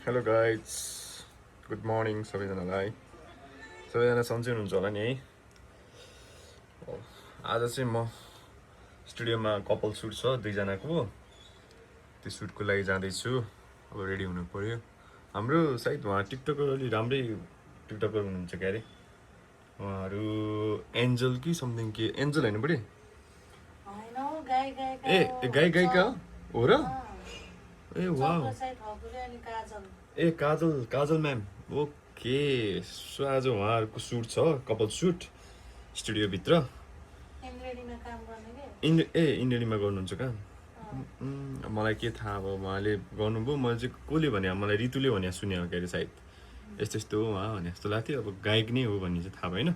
Hello guys, good morning सबैजनालाई। सबैजना सन्चै हुनुहुन्छ होला नि है। आज चाहिँ म स्टुडियोमा कपल सुट छ दुईजनाको, त्यो सुटको लागि जाँदैछु। अब रेडी हुनु पऱ्यो। हाम्रो सायद उहाँ टिकटकर अलि राम्रै टिकटकर हुनुहुन्छ क्या अरे, उहाँहरू एन्जल कि समथिङ, के एन्जल होइन बढी ए गाई गायिका हो र? ए वाह, ए Kajal Kajal ma'am, okay. So आज उहाँहरूको सुट छ, कपल सुट स्टुडियोभित्र। इन्द्रेणीमा गर्नुहुन्छ काम। मलाई के थाहा अब, उहाँले गर्नुभयो। मैले चाहिँ कसले भने, मलाई रितुले भने सुने के अरे, सायद यस्तो यस्तो हो उहाँ भने जस्तो लाग्थ्यो। अब गायक नै हो भन्ने चाहिँ थाहा भएन,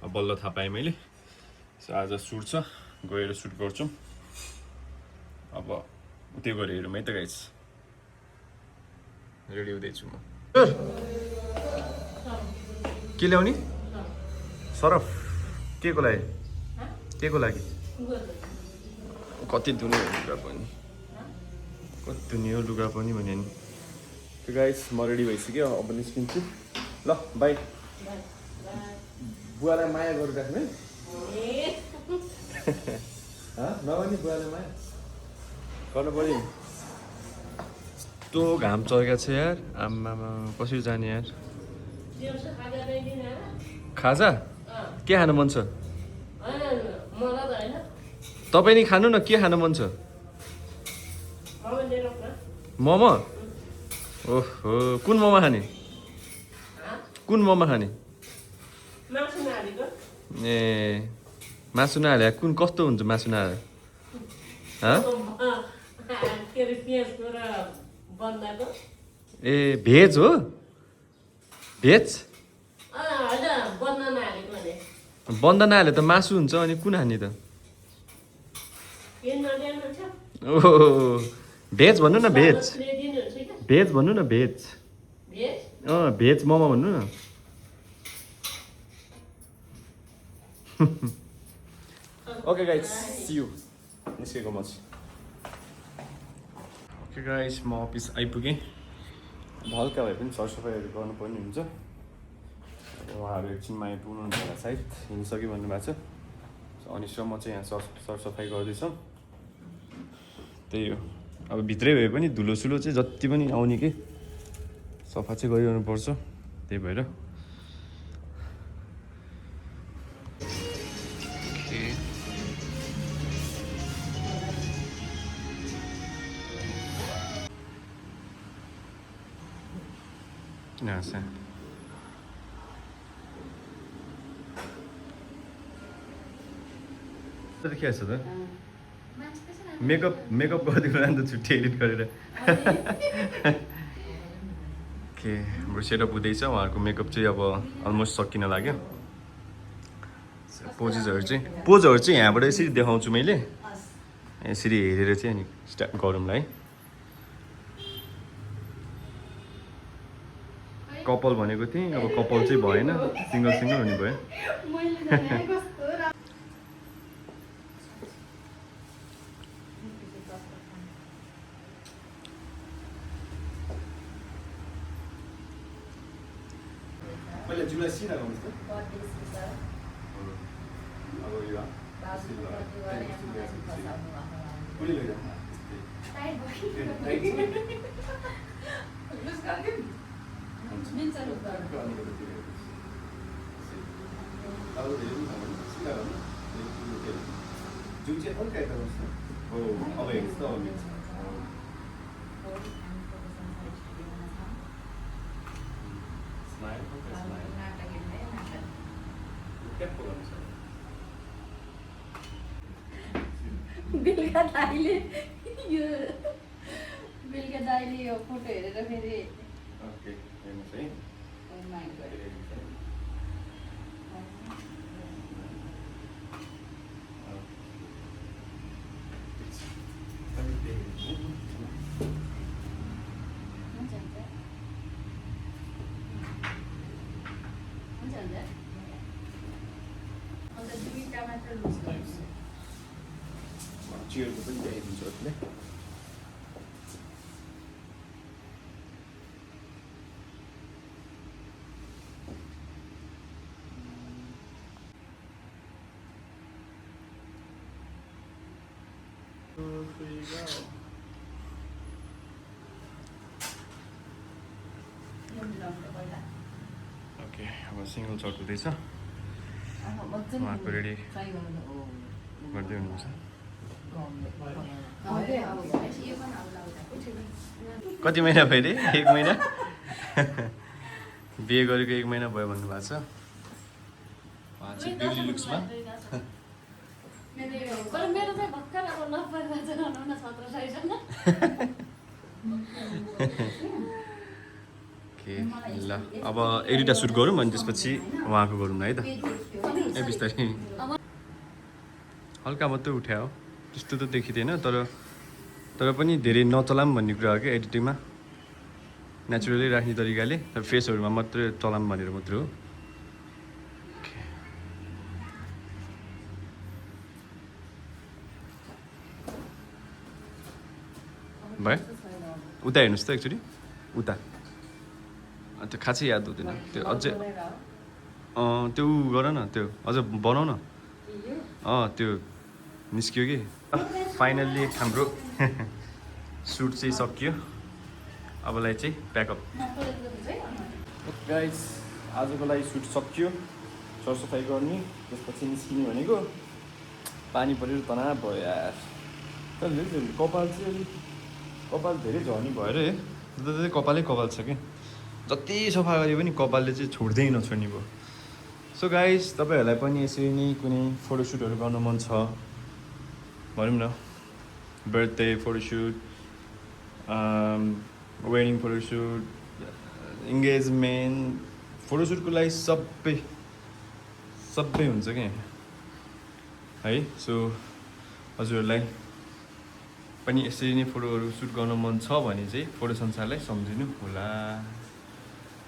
अब बल्ल थाहा पाएँ मैले। सो आज सुट छ, गएर सुट गर्छौँ। अब त्यो गरेर हेरौँ है त गाइस। रेडी हुँदैछु म। के ल्याउने? सरफ के को लागि? के को लागि? कति धुने हो लुगा पनि, कति धुने हो लुगा पनि भने नि। त्यो गाइस म रेडी भइसक्यो, अब निस्किन्छु। ल बाई। बुवालाई माया गरिराख्नु है। नगर्ने बुवालाई माया गर्नु पऱ्यो। यस्तो घाम चढेको छ यार, आम्मामा कसरी जाने यार। खाजा के खानु मन छ? तपाईँ नि खानु न, के खानु मन छ? मोमो? ओहो, कुन मोमो खाने? कुन मोमो खाने? ए मासु नहाले कुन कस्तो हुन्छ मासु नहाले? ए भेज हो? भेज बन्द नहाले त मासु हुन्छ, अनि कुन खाने त? ओहो, भेज भन्नु न, भेज भेज भन्नु न, भेज। भेज मोमो भन्नु न। Okay guys, see you. निस्केको म चाहिँ। ओके गाइस, म अफिस आइपुगेँ। हल्का भए पनि सरसफाइहरू गर्नुपर्ने हुन्छ। उहाँहरू एकछिनमा आइपुग्नुहुन्छ होला सायद, हिँडिसक्यो भन्नुभएको छ। अनि म चाहिँ यहाँ सरसफाइ गर्दैछौँ। त्यही हो, अब भित्रै भए पनि धुलोसुलो चाहिँ जति पनि आउने कि सफा चाहिँ गरिरहनु पर्छ। त्यही भएर किन हाँस्छ? के छ त? मेकअप गरिदिनु नि त, छुट्टी एडिट गरेर। के हाम्रो सेटअप हुँदैछ। उहाँहरूको मेकअप चाहिँ अब अलमोस्ट सकिन लाग्यो। पोजहरू चाहिँ यहाँबाट यसरी देखाउँछु मैले, यसरी हेरेर चाहिँ अनि स्टार्ट गरौँला है। कपाल भनेको थिएँ, अब कपाल चाहिँ भएन, सिङ्गल सिङ्गल हुने भयो। पहिला जुलाई सिधा गर्नुहोस् त। अब यो कुनै लैजाउँ जुन चाहिँ हल्का यता गर्नुहोस् न। हो, अब हेर्नुहोस् त, अब मिल्छ। बेलुका दाइले यो फोटो हेरेर फेरि ओके हेर्नुहोस् है। चेयरको पनि ल्याइदिन्छु अहिले। ओके अब सिङ्गल सर्ट हुँदैछ उहाँको रेडी गर्दै हुनुहुन्छ कति महिना भयो अरे 1 महिना बिहे गरेको 1 महिना भयो भन्नुभएको छ उहाँ चाहिँ बेबी लुक्समा मेरो चाहिँ भर्खर अब लभ गरेर चाहिँ 17 साइजमा ओके ल अब एक दुईवटा सुट गरौँ अनि त्यसपछि उहाँको गरौँ न है त ए बिस्तारै हल्का मात्रै उठ्या हो त्यस्तो त देखिँदैन तर पनि धेरै नचलाम भन्ने कुरा हो क्या एडिटिङमा नेचुरली राख्ने तरिकाले तर फेसहरूमा मात्रै चलाम भनेर मात्रै हो भयो उता हेर्नुहोस् त एक्चुली उता त्यो खासै याद हुँदैन त्यो अझै त्यो उ गर न त्यो अझ बनाऊ न त्यो निस्क्यो कि फाइनल्ली हाम्रो सुट चाहिँ सकियो अबलाई चाहिँ प्याकअप गाइस आजको लागि सुट सकियो सरसफाइ गर्ने त्यसपछि निस्किने भनेको पानी परेर तनाव भयो यार कपाल चाहिँ कपाल धेरै झर्नी भयो रे त्यही कपालै कपाल छ कि जति सफा गरे पनि कपालले चाहिँ छोड्दै नछोड्ने भयो सो गाइस तपाईँहरूलाई पनि यसरी नै कुनै फोटोसुटहरू गर्न मन छ भनौँ न birthday photoshoot wedding photoshoot engagement फोटोसुटको लागि सबै हुन्छ क्या है सो हजुरहरूलाई पनि यसरी नै फोटोहरू सुट गर्न मन छ भने चाहिँ फोटो संसारलाई सम्झिनु होला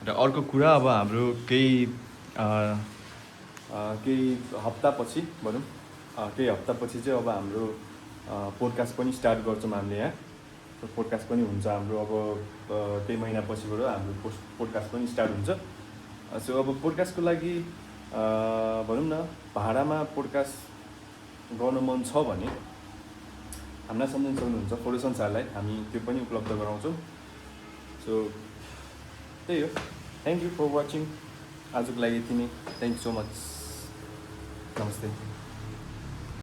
र अर्को कुरा अब हाम्रो केही हप्तापछि भनौँ केही हप्तापछि चाहिँ अब हाम्रो पोडकास्ट पनि स्टार्ट गर्छौँ हामीले यहाँ पोडकास्ट पनि हुन्छ हाम्रो अब केही महिनापछिबाट हाम्रो पोडकास्ट पनि स्टार्ट हुन्छ सो अब पोडकास्टको लागि भनौँ न भाडामा पोडकास्ट गर्न मन छ भने हामीलाई सम्झिन सक्नुहुन्छ फोटो संसारलाई हामी त्यो पनि उपलब्ध गराउँछौँ सो त्यही हो थ्याङ्क यू फर वाचिङ आजको लागि यति नै थ्याङ्क यू सो मच नमस्ते